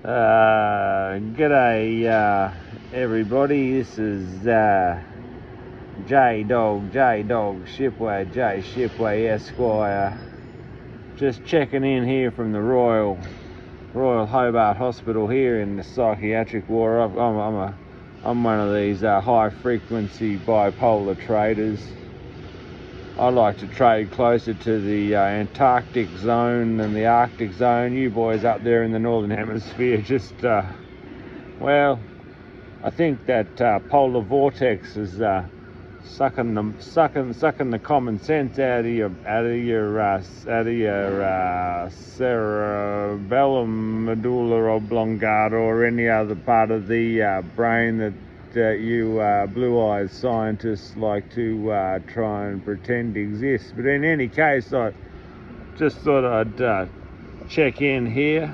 G'day everybody, this is J-Dog Shipway, J Shipway Esquire, just checking in here from the Royal Hobart Hospital here in the psychiatric ward. I'm one of these high frequency bipolar traders. I like to trade closer to the Antarctic zone than the Arctic zone. You boys up there in the Northern Hemisphere just, well, I think that polar vortex is sucking the common sense out of your cerebellum, medulla oblongata, or any other part of the brain that you blue-eyed scientists like to try and pretend exists. But in any case, I just thought I'd check in here.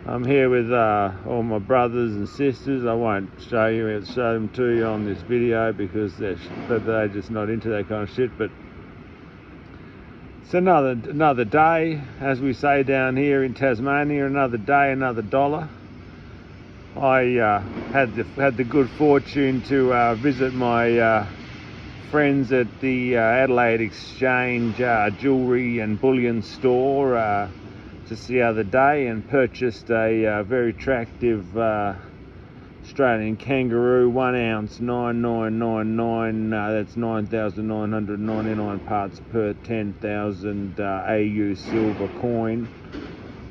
I'm here with all my brothers and sisters. I won't show them to you on this video because they're just not into that kind of shit. But it's another day, as we say down here in Tasmania. Another day, another dollar. I had the good fortune to visit my friends at the Adelaide Exchange jewellery and bullion store just the other day, and purchased a very attractive Australian kangaroo, 1 ounce, 9999. That's 9,999 parts per 10,000 AU silver coin.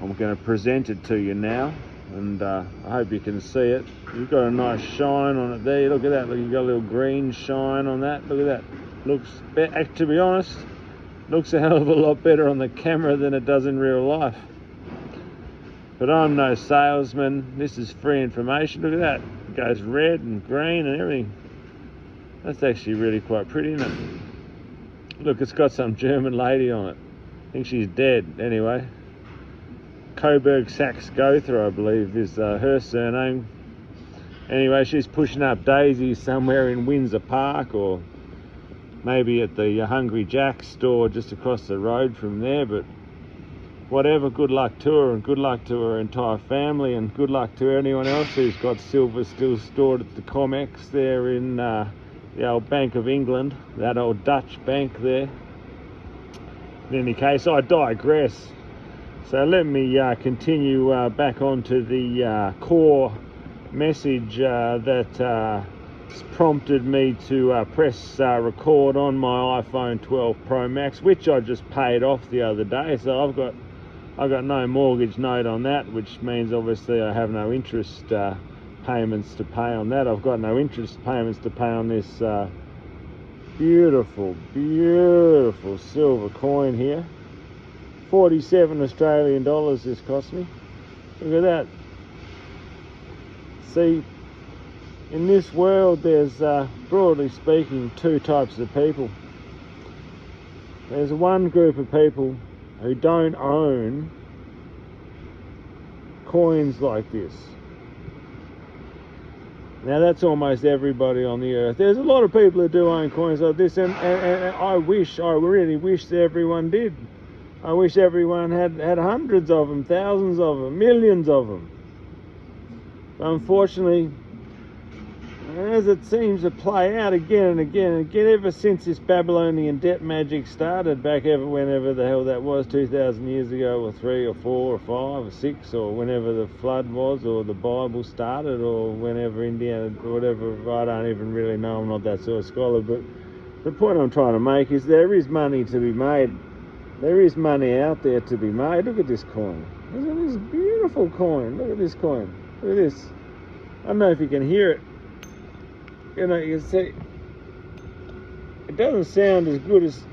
I'm going to present it to you now, and I hope you can see it. You've got a nice shine on it there. Look at that. Look, you've got a little green shine on that. Look at that. Looks, to be honest, looks a hell of a lot better on the camera than it does in real life. But I'm no salesman. This is free information. Look at that. It goes red and green and everything. That's actually really quite pretty, isn't it? Look, it's got some German lady on it. I think she's dead anyway. Coburg Sachs Gotha, I believe, is her surname. Anyway, she's pushing up daisies somewhere in Windsor Park, or maybe at the Hungry Jack's store just across the road from there. But whatever, good luck to her, and good luck to her entire family, and good luck to anyone else who's got silver still stored at the Comex there in the old Bank of England, that old Dutch bank there. In any case, I digress. So let me continue back onto the core message that prompted me to press record on my iPhone 12 Pro Max, which I just paid off the other day. So I've got no mortgage note on that, which means obviously I have no interest payments to pay on that. I've got no interest payments to pay on this beautiful silver coin here. 47 Australian dollars this cost me. Look at that. See, in this world there's broadly speaking two types of people. There's one group of people who don't own coins like this. Now that's almost everybody on the earth. There's a lot of people who do own coins like this, and I really wish that everyone did. I wish everyone had hundreds of them, thousands of them, millions of them. But unfortunately, as it seems to play out again and again, ever since this Babylonian debt magic started back whenever the hell that was, 2,000 years ago, or 3 or 4 or 5 or 6, or whenever the flood was, or the Bible started, or whenever Indiana, or whatever, I don't even really know, I'm not that sort of scholar. But the point I'm trying to make is there is money to be made. There is money out there to be made. Look at this coin. Look at this beautiful coin. Look at this coin. Look at this. I don't know if you can hear it. You know, you can see. It doesn't sound as good as.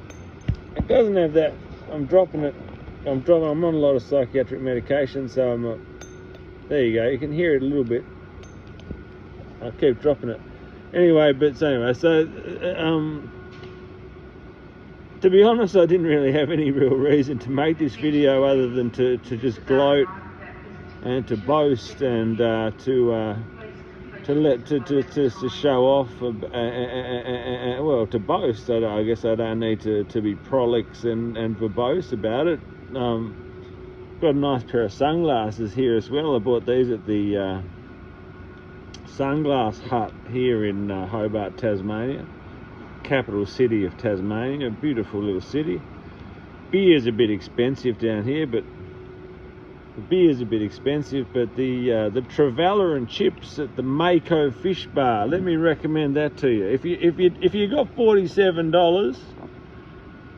It doesn't have that. I'm dropping it. I'm on a lot of psychiatric medication, so I'm not. There you go. You can hear it a little bit. I'll keep dropping it. Anyway, to be honest, I didn't really have any real reason to make this video other than to just gloat and to boast and to show off. Well, to boast. I guess I don't need to be prolix and verbose about it. got a nice pair of sunglasses here as well. I bought these at the Sunglass Hut here in Hobart, Tasmania, capital city of Tasmania. A beautiful little city. Beer's a bit expensive down here, but the trevally and chips at the Mako Fish Bar, let me recommend that to you. If you got $47,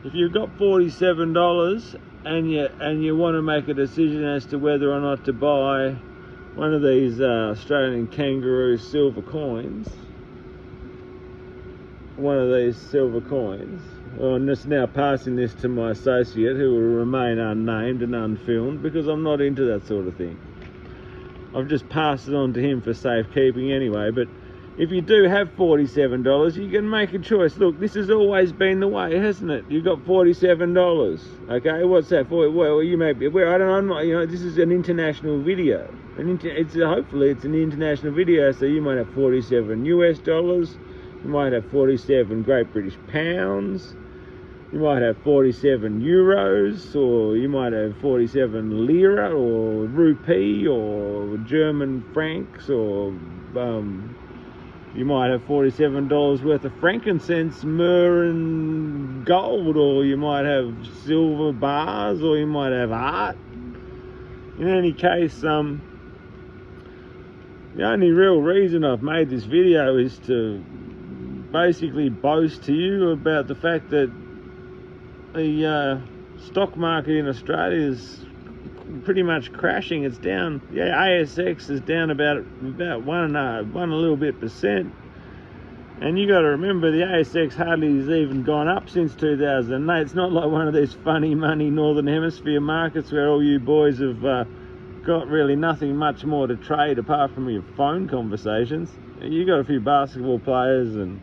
if you've got $47 and you want to make a decision as to whether or not to buy one of these Australian kangaroo silver coins, I'm just now passing this to my associate, who will remain unnamed and unfilmed because I'm not into that sort of thing. I've just passed it on to him for safekeeping anyway. But if you do have $47, you can make a choice. Look, this has always been the way, hasn't it? You've got $47. Okay, what's that for? Well, you may be. Well, I don't know. You know, this is an international video. Hopefully it's an international video, so you might have $47 US. You might have 47 Great British pounds. You might have 47 euros, or you might have 47 lira, or rupee, or German francs, or you might have $47 worth of frankincense, myrrh, and gold, or you might have silver bars, or you might have art. In any case, the only real reason I've made this video is to basically boast to you about the fact that the stock market in Australia is pretty much crashing. It's down. Yeah, ASX is down about one a little bit percent. And you got to remember, the ASX hardly has even gone up since 2008. It's not like one of these funny money Northern Hemisphere markets where all you boys have got really nothing much more to trade apart from your phone conversations. You got a few basketball players and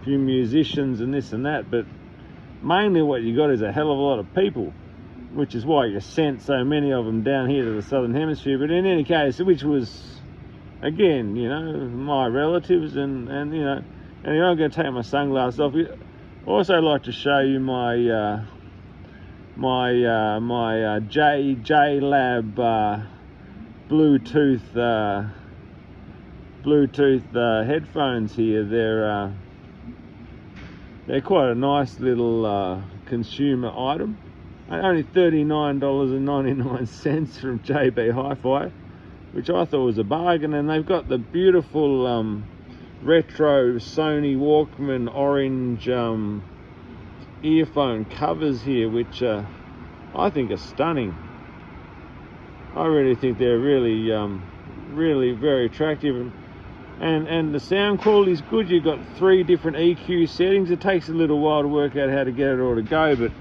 a few musicians and this and that, but mainly what you got is a hell of a lot of people, which is why you sent so many of them down here to the Southern Hemisphere. But in any case, which was, again, you know, my relatives, and you know, anyway, I'm going to take my sunglasses off. I also like to show you my J Lab Bluetooth headphones here. They're quite a nice little consumer item. Only $39.99 from JB Hi-Fi, which I thought was a bargain. And they've got the beautiful retro Sony Walkman orange earphone covers here, which I think are stunning. I really think they're really very attractive. And the sound quality is good. You've got 3 different EQ settings. It takes a little while to work out how to get it all to go, but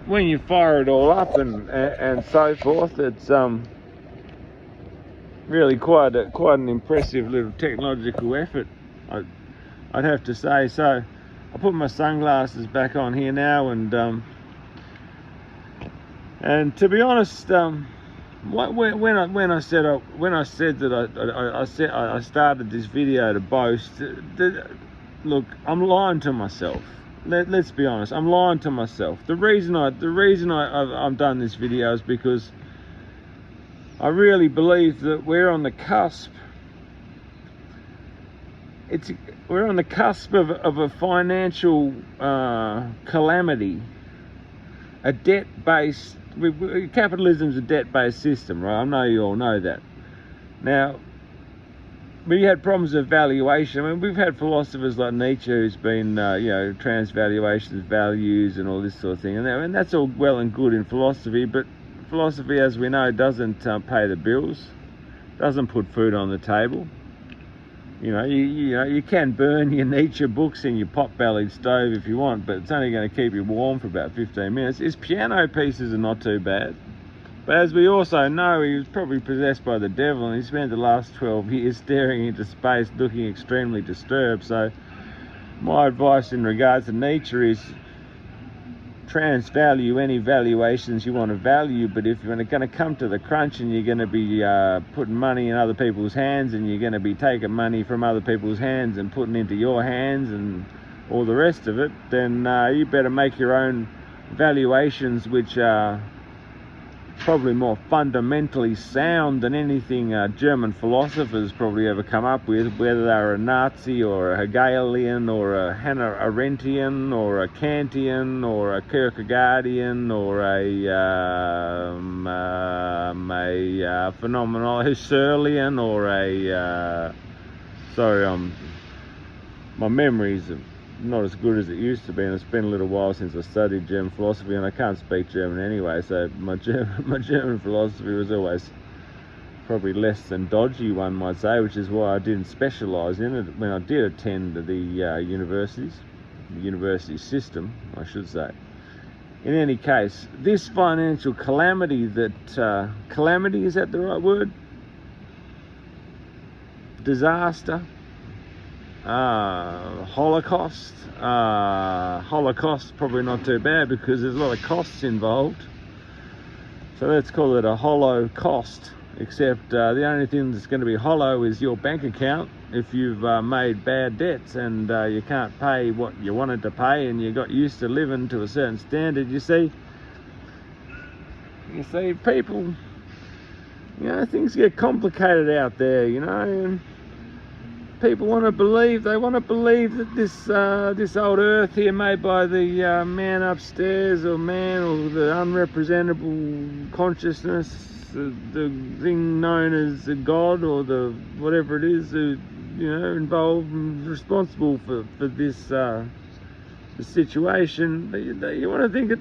when you fire it all up and so forth, it's really quite an impressive little technological effort, I'd have to say. So I put my sunglasses back on here now, and to be honest, when I said that I started this video to boast, look, I'm lying to myself. Let's be honest, I'm lying to myself. The reason I've done this video is because I really believe that we're on the cusp. We're on the cusp of a financial calamity, a debt-based. Capitalism's a debt-based system, right? I know you all know that. Now, we had problems of valuation. I mean, we've had philosophers like Nietzsche who's been, transvaluations, values, and all this sort of thing. And that's all well and good in philosophy, but philosophy, as we know, doesn't pay the bills, doesn't put food on the table. You can burn your Nietzsche books in your pot-bellied stove if you want, but it's only going to keep you warm for about 15 minutes. His piano pieces are not too bad. But as we also know, he was probably possessed by the devil, and he spent the last 12 years staring into space looking extremely disturbed. So my advice in regards to Nietzsche is transvalue any valuations you want to value, but if you're going to come to the crunch and you're going to be putting money in other people's hands, and you're going to be taking money from other people's hands and putting into your hands and all the rest of it, then you better make your own valuations which are probably more fundamentally sound than anything German philosophers probably ever come up with, whether they're a Nazi or a Hegelian or a Hannah Arendtian or a Kantian or a Kierkegaardian or a phenomenal Husserlian or a my memories are not as good as it used to be, and it's been a little while since I studied German philosophy, and I can't speak German anyway, so my German philosophy was always probably less than dodgy, one might say, which is why I didn't specialise in it when I did attend the university system, I should say. In any case, this financial calamity that, calamity, is that the right word? Disaster? Holocaust. Holocaust probably not too bad because there's a lot of costs involved. So let's call it a hollow cost, except the only thing that's going to be hollow is your bank account if you've made bad debts and you can't pay what you wanted to pay and you got used to living to a certain standard. You see people, things get complicated out there, and people want to believe that this old earth here made by the man upstairs or the unrepresentable consciousness, the thing known as the God or the whatever it is, involved and responsible for this the situation. You want to think that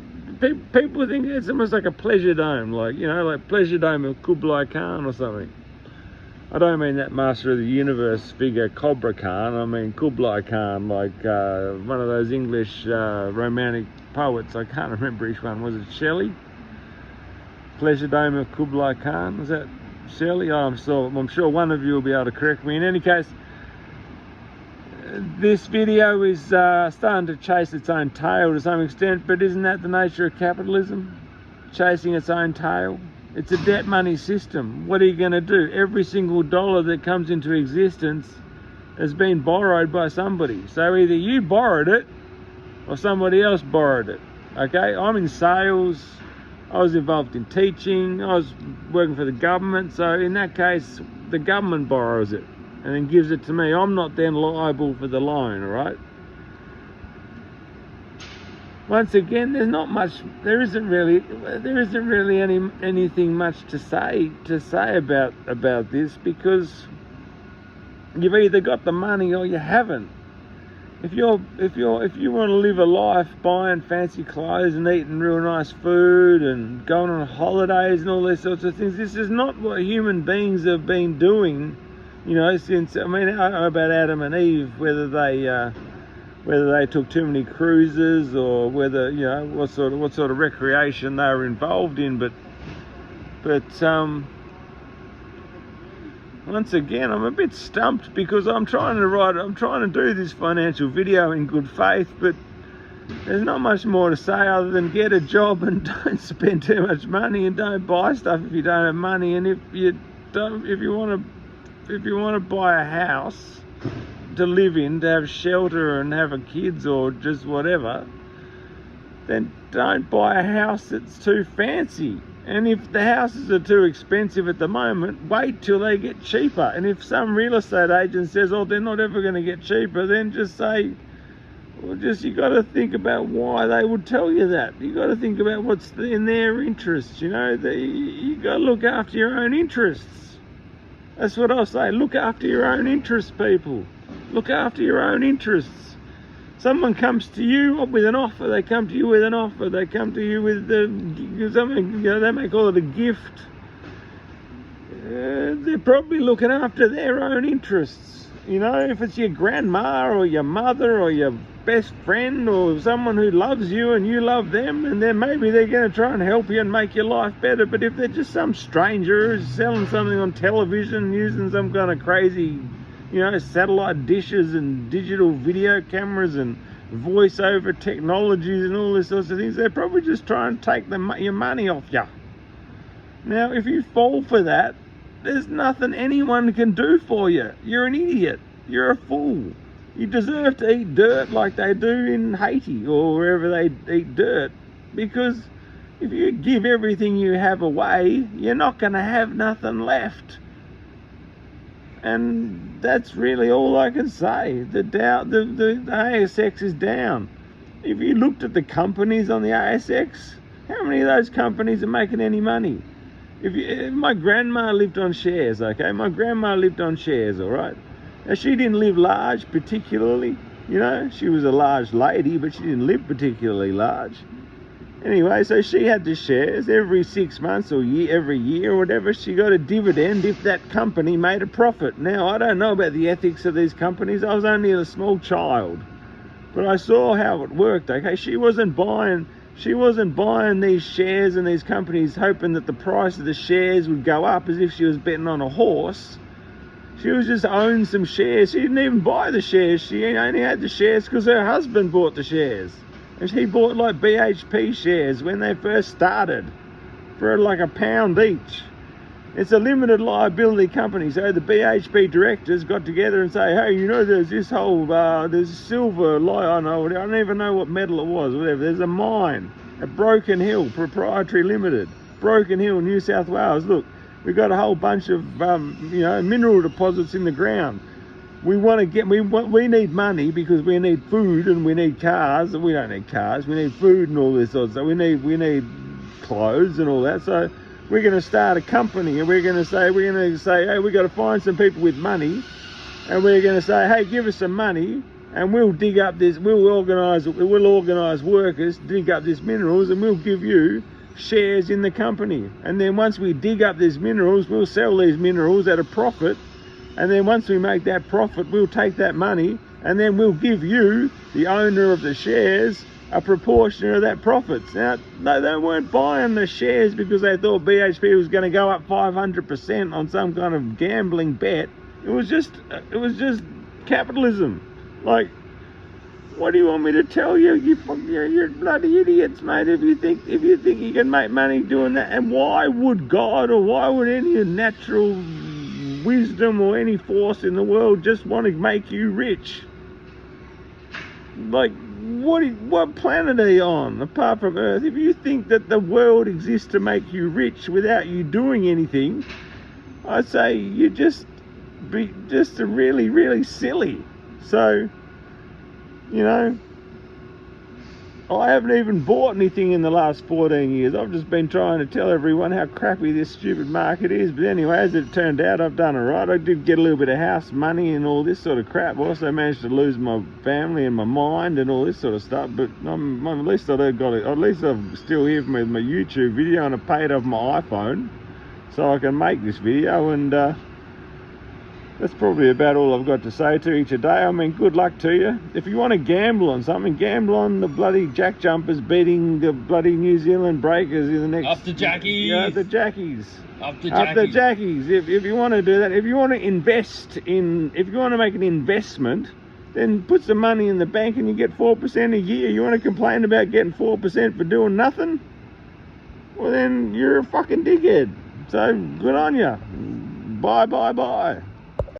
people think it's almost like a pleasure dome, like pleasure dome of Kublai Khan or something. I don't mean that Master of the Universe figure Cobra Khan. I mean Kublai Khan, like one of those English romantic poets. I can't remember which one. Was it Shelley? Pleasure Dome of Kublai Khan. Was that Shelley? I'm sure one of you will be able to correct me. In any case, this video is starting to chase its own tail to some extent, but isn't that the nature of capitalism? Chasing its own tail? It's a debt money system. What are you going to do? Every single dollar that comes into existence has been borrowed by somebody. So either you borrowed it or somebody else borrowed it. Okay, I'm in sales. I was involved in teaching. I was working for the government. So in that case, the government borrows it and then gives it to me. I'm not then liable for the loan, all right? Once again, there isn't really anything much to say about this, because you've either got the money or you haven't. If you want to live a life buying fancy clothes and eating real nice food and going on holidays and all these sorts of things, this is not what human beings have been doing, since, I don't know about Adam and Eve, whether they took too many cruises or whether, what sort of recreation they were involved in, but once again, I'm a bit stumped because I'm trying to do this financial video in good faith, but there's not much more to say other than get a job and don't spend too much money and don't buy stuff if you don't have money. And if you want to buy a house to live in, to have shelter and have a kids or just whatever, then don't buy a house that's too fancy. And if the houses are too expensive at the moment, wait till they get cheaper. And if some real estate agent says, oh, they're not ever going to get cheaper, then just say, you got to think about why they would tell you that. You got to think about what's in their interests. You got to look after your own interests. That's what I'll say. Look after your own interests, people. Look after your own interests. Someone comes to you with an offer. They come to you with an offer. They come to you with something. They may call it a gift. They're probably looking after their own interests. If it's your grandma or your mother or your best friend or someone who loves you and you love them, and then maybe they're going to try and help you and make your life better. But if they're just some stranger who's selling something on television, using some kind of crazy, satellite dishes and digital video cameras and voice-over technologies and all these sorts of things, they're probably just trying to take your money off you. Now, if you fall for that, there's nothing anyone can do for you. You're an idiot. You're a fool. You deserve to eat dirt like they do in Haiti or wherever they eat dirt. because if you give everything you have away, you're not going to have nothing left. And that's really all I can say. The ASX is down. If you looked at the companies on the ASX, how many of those companies are making any money? If my grandma lived on shares, okay? My grandma lived on shares, all right? Now, she didn't live large particularly. You know, she was a large lady, but she didn't live particularly large. Anyway, so she had the shares every 6 months or every year or whatever. She got a dividend if that company made a profit. Now, I don't know about the ethics of these companies. I was only a small child, but I saw how it worked. Okay, she wasn't buying these shares and these companies hoping that the price of the shares would go up as if she was betting on a horse. She was just owning some shares. She didn't even buy the shares. She only had the shares because her husband bought the shares. And he bought like BHP shares when they first started for like £1 each. It's a limited liability company. So the BHP directors got together and say, hey, you know, there's this whole, there's silver, I don't even know what metal it was, whatever. There's a mine at Broken Hill, Proprietary Limited, Broken Hill, New South Wales. Look, we've got a whole bunch of, you know, mineral deposits in the ground. We need money because we need food and we need cars. We don't need cars. We need food and all this sort of stuff. We need clothes and all that. So we're going to start a company and we're going to say, hey, we got to find some people with money, and we're going to say, hey, give us some money and we'll dig up this. We'll organise workers, dig up these minerals, and we'll give you shares in the company. And then once we dig up these minerals, we'll sell these minerals at a profit. And then once we make that profit, we'll take that money and then we'll give you, the owner of the shares, a proportion of that profits. Now, no, they weren't buying the shares because they thought BHP was going to go up 500% on some kind of gambling bet. It was just capitalism. Like, what do you want me to tell you? You're bloody idiots, mate. If you think you can make money doing that, and why would God or why would any natural wisdom or any force in the world just want to make you rich? Like, what planet are you on apart from Earth? If you think that the world exists to make you rich without you doing anything, I'd say you're just really, really silly. So, you know, I haven't even bought anything in the last 14 years. I've just been trying to tell everyone how crappy this stupid market is. But anyway, as it turned out, I've done all right. I did get a little bit of house money and all this sort of crap. I also managed to lose my family and my mind and all this sort of stuff. But at least I've got it. At least I'm still here with my YouTube video, and I paid off my iPhone so I can make this video. And that's probably about all I've got to say to you today. I mean, good luck to you. If you want to gamble on something, gamble on the bloody Jack Jumpers beating the bloody New Zealand Breakers in the next... Up the Jackies! Yeah, the Jackies. Up the Jackies. Up the Jackies. If you want to do that, if you want to invest in... If you want to make an investment, then put some money in the bank and you get 4% a year. You want to complain about getting 4% for doing nothing? Well, then you're a fucking dickhead. So, good on you. Bye, bye, bye.